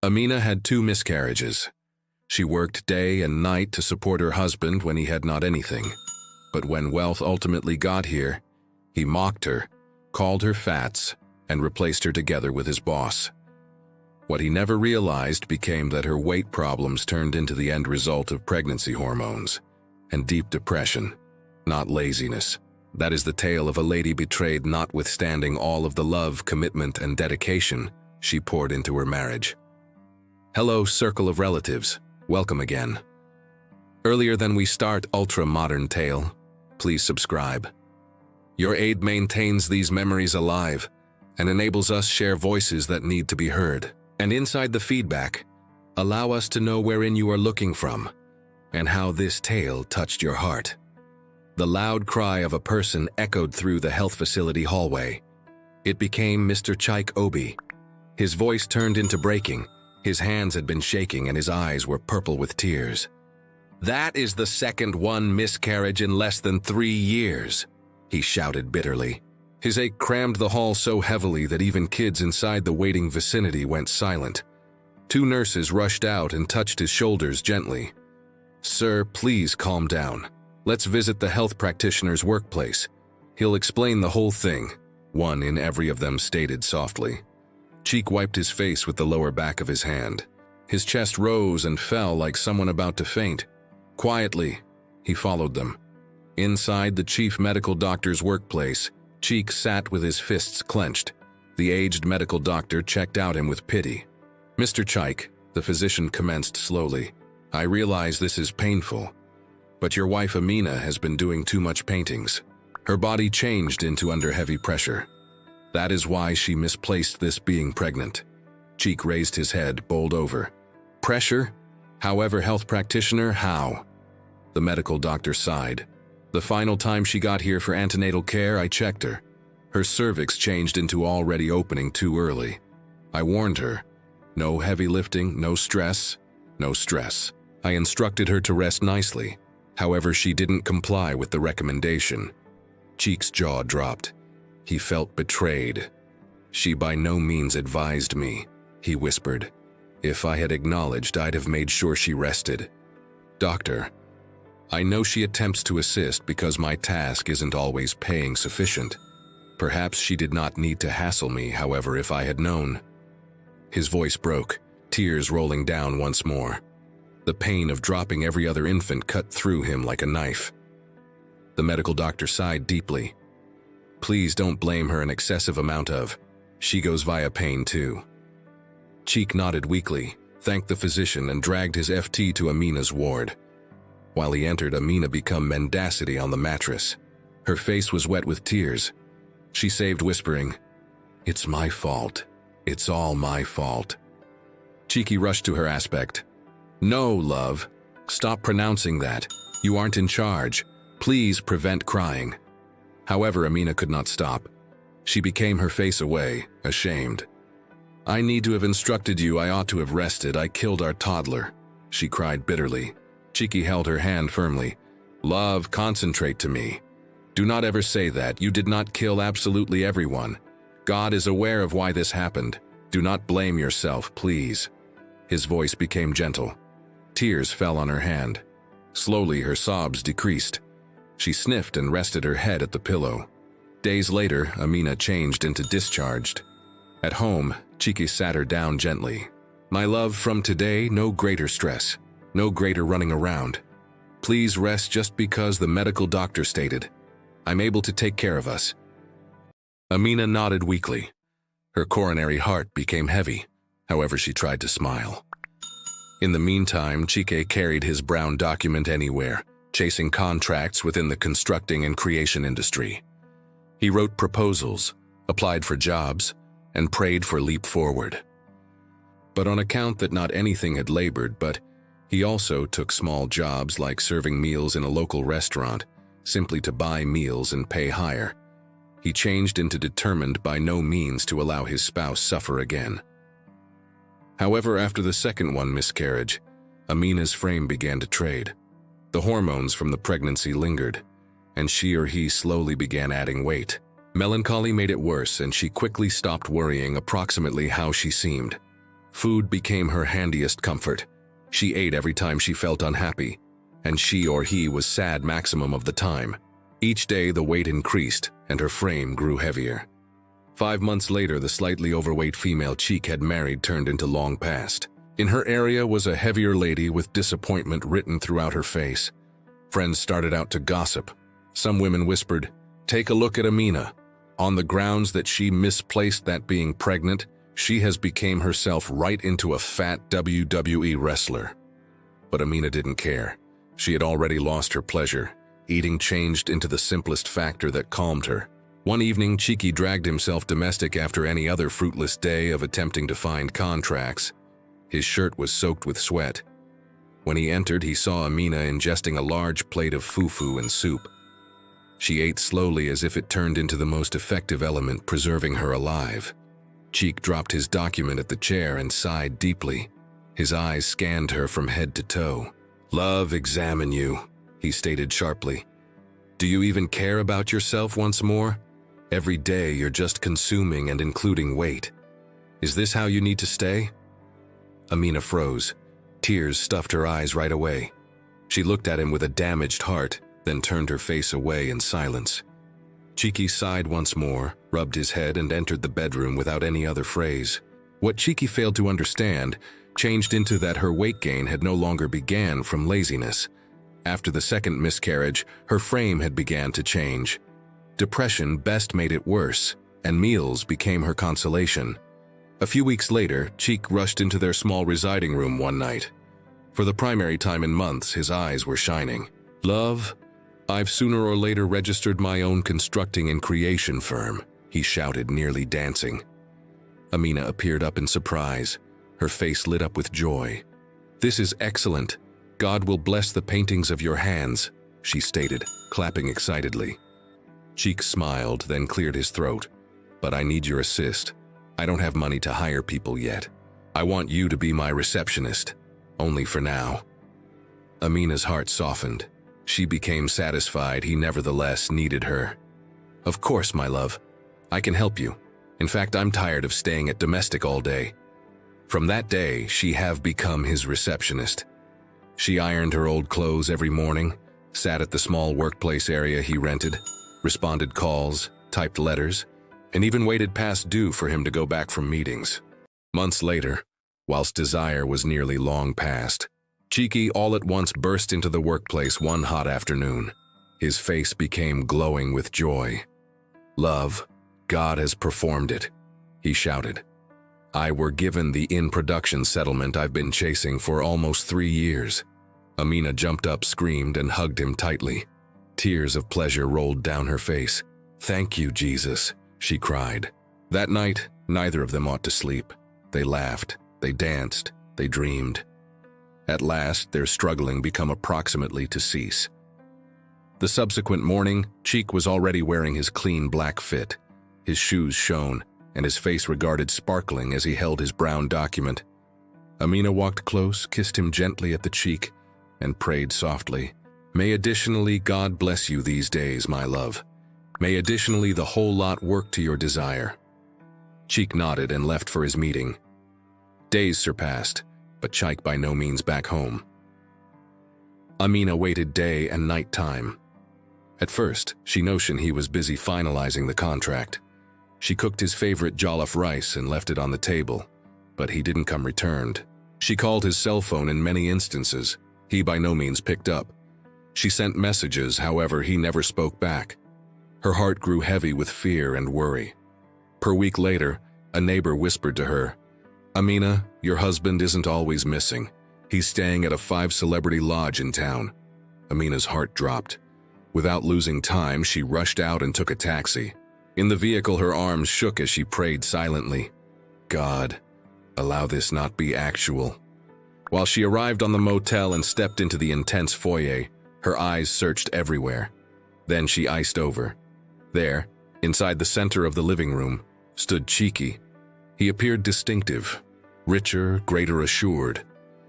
Amina had 2 miscarriages. She worked day and night to support her husband when he had not anything. But when wealth ultimately got here, he mocked her, called her fats, and replaced her together with his boss. What he never realized became that her weight problems turned into the end result of pregnancy hormones and deep depression, not laziness. That is the tale of a lady betrayed notwithstanding all of the love, commitment, and dedication she poured into her marriage. Hello, circle of relatives. Welcome again. Earlier than we start ultra-modern tale, please subscribe. Your aid maintains these memories alive and enables us share voices that need to be heard. And inside the feedback, allow us to know wherein you are looking from and how this tale touched your heart. The loud cry of a person echoed through the health facility hallway. It became Mr. Chike Obi. His voice turned into breaking. His hands had been shaking and his eyes were purple with tears. "That is the second one miscarriage in less than 3 years," he shouted bitterly. His ache crammed the hall so heavily that even kids inside the waiting vicinity went silent. 2 nurses rushed out and touched his shoulders gently. "Sir, please calm down. Let's visit the health practitioner's workplace. He'll explain the whole thing," one in every of them stated softly. Chike wiped his face with the lower back of his hand. His chest rose and fell like someone about to faint. Quietly, he followed them. Inside the chief medical doctor's workplace, Chike sat with his fists clenched. The aged medical doctor checked out him with pity. "Mr. Chike," the physician commenced slowly, "I realize this is painful, but your wife Amina has been doing too much paintings. Her body changed into under heavy pressure. That is why she misplaced this being pregnant." Chike raised his head, bowled over. "Pressure? However, health practitioner, how?" The medical doctor sighed. "The final time she got here for antenatal care, I checked her. Her cervix changed into already opening too early. I warned her. No heavy lifting, no stress, no stress. I instructed her to rest nicely. However, she didn't comply with the recommendation." Chike's jaw dropped. He felt betrayed. "She by no means advised me," he whispered. "If I had acknowledged, I'd have made sure she rested. Doctor, I know she attempts to assist because my task isn't always paying sufficient. Perhaps she did not need to hassle me, however, if I had known." His voice broke, tears rolling down once more. The pain of dropping every other infant cut through him like a knife. The medical doctor sighed deeply. "Please don't blame her an excessive amount of. She goes via pain too." Chike nodded weakly, thanked the physician, and dragged his FT to Amina's ward. While he entered, Amina became mendacity on the mattress. Her face was wet with tears. She saved, whispering, "It's my fault. It's all my fault." Chike rushed to her aspect. "No, love. Stop pronouncing that. You aren't in charge. Please prevent crying." However, Amina could not stop. She became her face away, ashamed. "I need to have instructed you. I ought to have rested. I killed our toddler," she cried bitterly. Chike held her hand firmly. "Love, concentrate to me. Do not ever say that. You did not kill absolutely everyone. God is aware of why this happened. Do not blame yourself, please." His voice became gentle. Tears fell on her hand. Slowly, her sobs decreased. She sniffed and rested her head at the pillow. Days later, Amina changed into discharged. At home, Chike sat her down gently. "My love, from today, no greater stress. No greater running around. Please rest just because the medical doctor stated. I'm able to take care of us." Amina nodded weakly. Her coronary heart became heavy. However, she tried to smile. In the meantime, Chike carried his brown document anywhere, chasing contracts within the constructing and creation industry. He wrote proposals, applied for jobs, and prayed for leap forward. But on account that not anything had labored, but he also took small jobs like serving meals in a local restaurant, simply to buy meals and pay higher. He changed into determined by no means to allow his spouse suffer again. However, after the second one miscarriage, Amina's frame began to trade. The hormones from the pregnancy lingered, and she or he slowly began adding weight. Melancholy made it worse, and she quickly stopped worrying approximately how she seemed. Food became her handiest comfort. She ate every time she felt unhappy, and she or he was sad maximum of the time. Each day the weight increased, and her frame grew heavier. 5 months later, the slightly overweight female Chike had married turned into long past. In her area was a heavier lady with disappointment written throughout her face. Friends started out to gossip. Some women whispered, "Take a look at Amina." On the grounds that she misplaced that being pregnant, she has become herself right into a fat WWE wrestler. But Amina didn't care. She had already lost her pleasure. Eating changed into the simplest factor that calmed her. One evening, Chike dragged himself domestic after any other fruitless day of attempting to find contracts. His shirt was soaked with sweat. When he entered, he saw Amina ingesting a large plate of fufu and soup. She ate slowly as if it turned into the most effective element preserving her alive. Chike dropped his document at the chair and sighed deeply. His eyes scanned her from head to toe. "Love, examine you," he stated sharply. "Do you even care about yourself once more? Every day you're just consuming and including weight. Is this how you need to stay?" Amina froze. Tears stuffed her eyes right away. She looked at him with a damaged heart, then turned her face away in silence. Chike sighed once more, rubbed his head, and entered the bedroom without any other phrase. What Chike failed to understand changed into that her weight gain had no longer began from laziness. After the second miscarriage, her frame had began to change. Depression best made it worse, and meals became her consolation. A few weeks later, Chike rushed into their small residing room one night. For the primary time in months, his eyes were shining. "Love, I've sooner or later registered my own constructing and creation firm," he shouted, nearly dancing. Amina appeared up in surprise. Her face lit up with joy. "This is excellent. God will bless the paintings of your hands," she stated, clapping excitedly. Chike smiled, then cleared his throat. "But I need your assist. I don't have money to hire people yet. I want you to be my receptionist, only for now." Amina's heart softened. She became satisfied he nevertheless needed her. "Of course, my love. I can help you. In fact, I'm tired of staying at domestic all day." From that day, she have become his receptionist. She ironed her old clothes every morning, sat at the small workplace area he rented, responded calls, typed letters, and even waited past due for him to go back from meetings. Months later, whilst desire was nearly long past, Chike all at once burst into the workplace one hot afternoon. His face became glowing with joy. "Love, God has performed it," he shouted. "I were given the in-production settlement I've been chasing for almost 3 years." Amina jumped up, screamed, and hugged him tightly. Tears of pleasure rolled down her face. "Thank you, Jesus," she cried. That night, neither of them ought to sleep. They laughed, they danced, they dreamed. At last, their struggling became approximately to cease. The subsequent morning, Chike was already wearing his clean black fit. His shoes shone, and his face regarded sparkling as he held his brown document. Amina walked close, kissed him gently at the cheek, and prayed softly, "May additionally God bless you these days, my love. May additionally the whole lot work to your desire." Chike nodded and left for his meeting. Days surpassed, but Chike by no means back home. Amina waited day and night time. At first, she notioned he was busy finalizing the contract. She cooked his favorite jollof rice and left it on the table, but he didn't come returned. She called his cell phone in many instances. He by no means picked up. She sent messages, however, he never spoke back. Her heart grew heavy with fear and worry. Per week later, a neighbor whispered to her, "Amina, your husband isn't always missing. He's staying at a 5-celebrity lodge in town." Amina's heart dropped. Without losing time, she rushed out and took a taxi. In the vehicle, her arms shook as she prayed silently, "God, allow this not be actual." While she arrived on the motel and stepped into the intense foyer, her eyes searched everywhere. Then she iced over. There, inside the center of the living room, stood Chike. He appeared distinctive, richer, greater assured.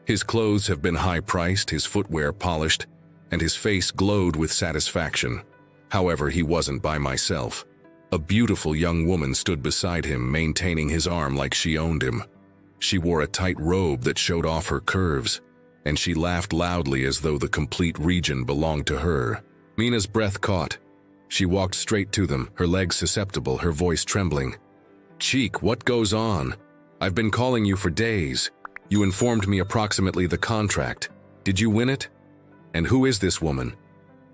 His clothes have been high-priced, his footwear polished, and his face glowed with satisfaction. However, he wasn't by myself. A beautiful young woman stood beside him, maintaining his arm like she owned him. She wore a tight robe that showed off her curves, and she laughed loudly as though the complete region belonged to her. Mina's breath caught. She walked straight to them, her legs susceptible, her voice trembling. "Chike, what goes on? I've been calling you for days. You informed me approximately the contract. Did you win it? And who is this woman?"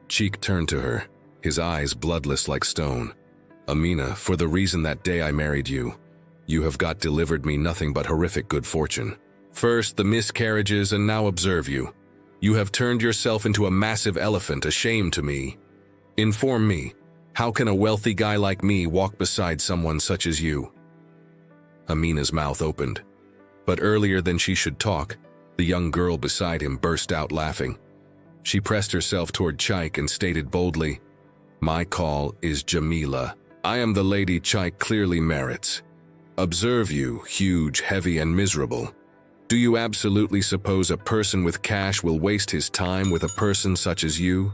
Chike turned to her, his eyes bloodless like stone. "Amina, for the reason that day I married you, you have got delivered me nothing but horrific good fortune. First the miscarriages, and now observe you. You have turned yourself into a massive elephant, a shame to me. Inform me, how can a wealthy guy like me walk beside someone such as you?" Amina's mouth opened. But earlier than she should talk, the young girl beside him burst out laughing. She pressed herself toward Chike and stated boldly, "My call is Jamila. I am the lady Chike clearly merits. Observe you, huge, heavy, and miserable. Do you absolutely suppose a person with cash will waste his time with a person such as you?